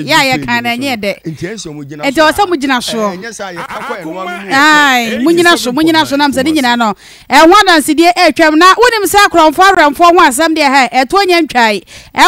ya ye kan na nye de intention mu gina enti o se mu gina so nyesa ye akwa eno amu ai mu gina so nam se nyina no hwana nsidie etwam na wonim se akronfo awramfo ho asam de ha eto nya ntwai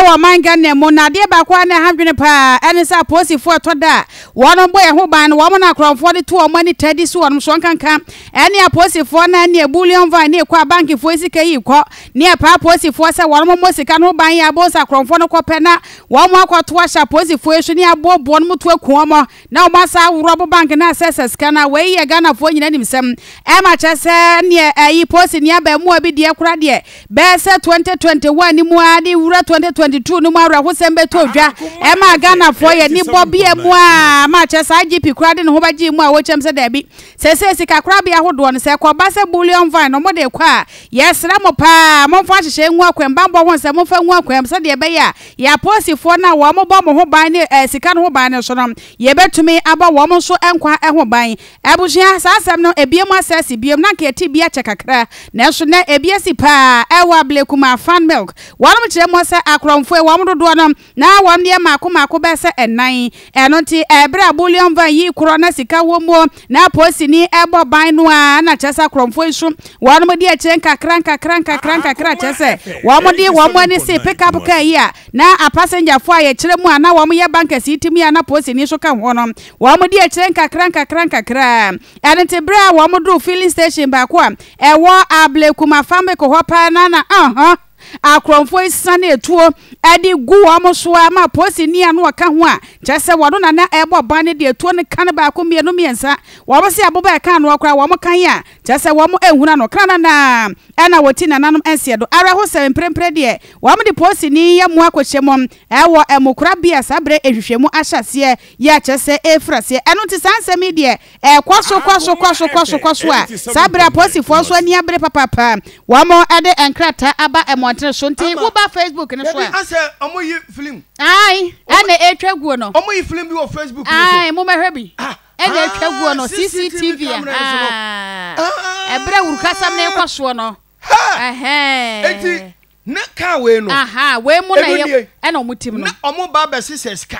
wa manga ne mu na de ba kwa na hadwene pa ene sa posifo eto da wono boy ho ban no wo na akronfo de to o mani tadi so wono so nkanka ene aposifo na ne bullion van ne kwa bank fo sika yi ko ne pa posifo se wono mo sika no ban ya bo sa akronfo no ko pena wo mo akoto asha posifo esu ne abobo no muto akuomo na o masa robo bank na access sika na we ye Ghana fo nyina nimsem e ma chese ne yi posi ne aba mu abi de kura de be se 2021 ni mu adi wura 2022 ni mu awra ho sembe to dwa e ma Ghana fo ye ni bobie mu a ma chese IGP kura de no ho baji mu a wo chem se da bi se sika kura bia hodo no se ko ba se bullion van no mo de kwa yesra mo pa mo fa hye nwu akwem ba ho se mo fa nwu akwem se de be ya posi fo na wo mo bo mo ho ban ne sika no ho ban ne so no ye betumi aba wo mo so enkwa ho ban abuhia sasam no ebiem access biem na ka ti bia chekakra na so na ebiesi pa ewa Ablekuma fan milk wonum kire mo se akronfo e wo mo dodo no na wo ne makoma be se enan eno ti ebra bullion van yi kro na sika wo mo na posi ni ebo ban no a na chesa akronfo isu wonum di echen kakra chese wo mo di wo mo ni se pick up ka yi a na a passenger fo a ye kire mu a na wo mo ye bank asitimi a na posi ni so ka ho no wo mo di echen kakra eno ti bra wo mo do filling station ba ko ewo Ablekuma fambe ko hopa na akronfo isane etuo edi gu amoso ama posi ni anu aka ho a chese wodo na ebo ban ne de etuo ne kan ba ko mienu miensa wo mo se aboba e kan no akra wo mo kan ya chese wo mo ehuna no kana na ena woti na nanom ense do ara ho se mprempre de wo mo de posi ni ya mu akohyemom ewo emokura bia sabre ehwehwemu ahyase ya chese efrase eno ti sansemi de kwaso a sabre posi fo so ani abre papa wo mo ede enkrata aba so nti wo ba Facebook ne so a ase omo yi film ai ene etwaguo no omo yi film bi wo Facebook ne so ai mo mahwe bi ene etwaguo no CCTV ebra urukasam na ekwaso no eti na ka we no we mo na ye ene omutim no na omo ba be siseska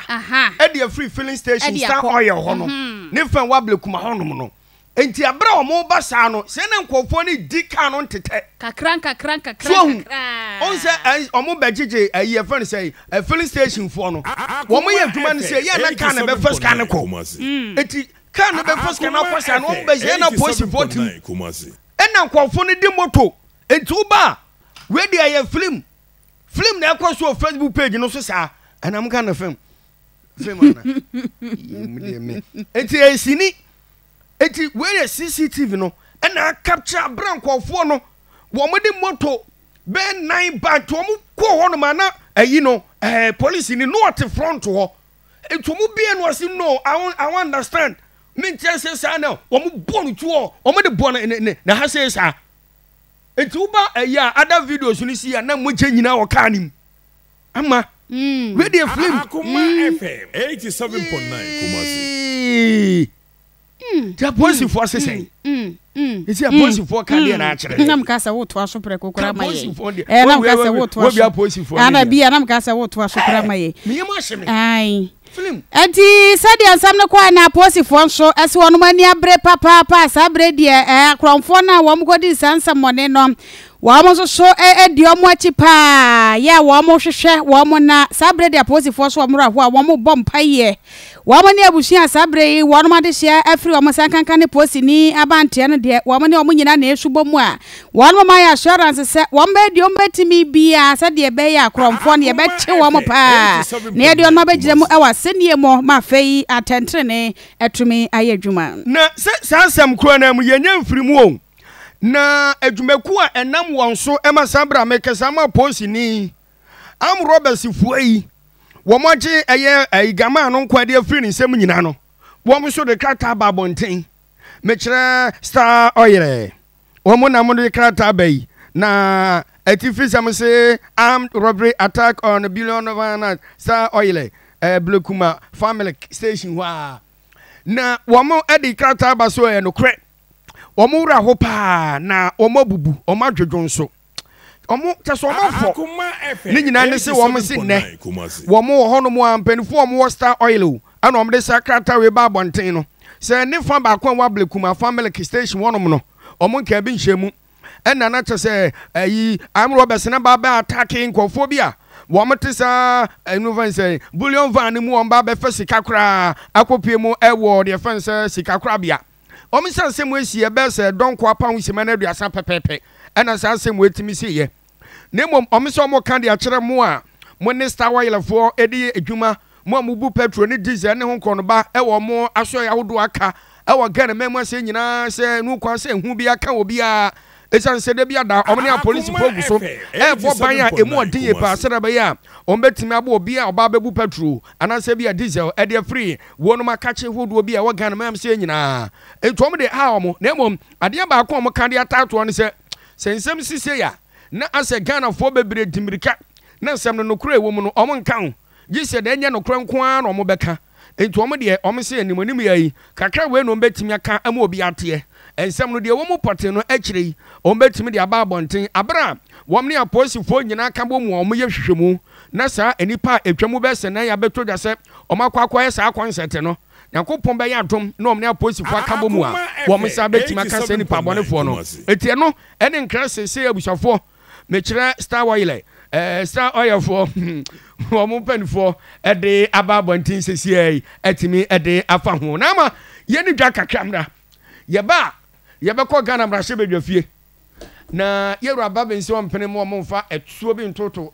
e de free filling station sta oil ho no ne fan wa Ablekuma ho no no enti abra omo ba sa no se na nkofo ni dika no ntete kakra onse omo begege ayi fan say filling station fo no wo mo ye adwuma ni say ya na ka na be first ka ne ko enti ka na be first ka na ko sa no be je na post vote ena nkofo ni di moto enti uba we dey ayi film na ko so Facebook page no so sa anam ka na film ana enti esini eti where CCTV no na capture brankofo no wo mo di moto be 9 ba to mo ko ho no ma na ayi no police ni north front ho etu mo bia no asi no I understand me tell say sa na wo mo bonu tu ho wo mo de bon na ha say sa etu ba aya other videos ni si na mo je nyina wo ka nim ama we dey film Akoma FM 87.9 Kumasi ja posi fo asese isi a posi fo ka de na akere nam ka sa woto aso pre kokora maye nam ka sa woto aso bia posi fo ana bia nam ka sa woto aso pra maye me yema hyeme ai film enti sadi ansam ne kwa na posi fo nso ese wono mani abre papa sabre de akronfo na wo mkodi sansa mone no wo so di omo achi pa ya wo mo hwehwe wo mo na sabre de posi fo so wo mo raho a wo mo bom paye wo mo ne abusia sabre yi wo no ma de hia afri wo mo sankanka ne posi ni abante ne de wo mo ne wo nyina na esubo mu a wo no ma ya assurance se wo mba di omba timi bia se de be ya akronfo ne be che wo mo pa ne de no ba gire mu ewa senie mo ma fei atentre ne etumi ayadwuma na se sansam kro na mu yenya mfiri mu o na adwumaku a enam won so emasabra mekesa ma posi ni am robbers fuai wo moje eye gama no nkwade afiri ni nsem nyina no wo mo so de krata ba bonten mekire star oil wo mo na mo de krata bai na atifi sam say armed robbery attack on a billion of star oil Ablekuma family station wa na wo mo edi krata ba so no kre omura ho pa na omabubu omadwodwon so omo teso omo fo ni nyina ne se wo mo se ne wo mo wo hono mo ampanifo omo wo star oil ana omo de sakrata we ba bonten no se ne fa ba kwa Ablekuma family station wonom no omo nka bi nhwemu ena na tse ayi amro besena ba ba attacking nkofo bia wo mete sa enu van say bullion van mu on ba be fa sika kra akopie mu ewo de fan say sika kra bia o mi san sem esi e be say don kwa pa hu sima na aduasa pepepe ena san sem wetimi si ye nemom o mi so mo kan de akere mu a mo ne star wayelefo edi adwuma mo amubu petrol ne diesel ne ho kono ba ewo mo aso ya wodo aka ewo gane memo se nyina se nu kwa se hu bia ka obi a esan se de bia da omne a police fogu so bo ban a emu odin ye pa se be ya ombetimi abo obi a oba bebu petrol ana se bia diesel e de free wonu makache hodo obi a wo gane mem se nyina entom de ha omo nemom ade ba ko omo kan de atato ne se sensem sise ya na ase Ghana fo bebre dimirika na nsem no nokura ewo mu no omo nkan gise de nya nokura nko a no omo beka entu omo de omo se animanim yayi kakra we no betimi aka ama obi ate ensem no de wo mu pote no akire omo betimi de aba abonten abra wom ne aposi fo nyina ka bo mu omo ye hwehwemu na sa enipa etwamu be se na ya beto da se omo akwa ya sa konsete no Yakopon be ya dom na omo ne aposi fo aka bo mu a wom sa betimi aka se nipa bonefo no etie no ene nkra se abusafo me kire star oil star oil for omo penfo de ababontin sesi ai etimi de afa ho na ma ye ni dwa kakramra ye be ko Ghana mra hye bedwafie na ye ru ababensi ompene mo mfa etuo bi ntoto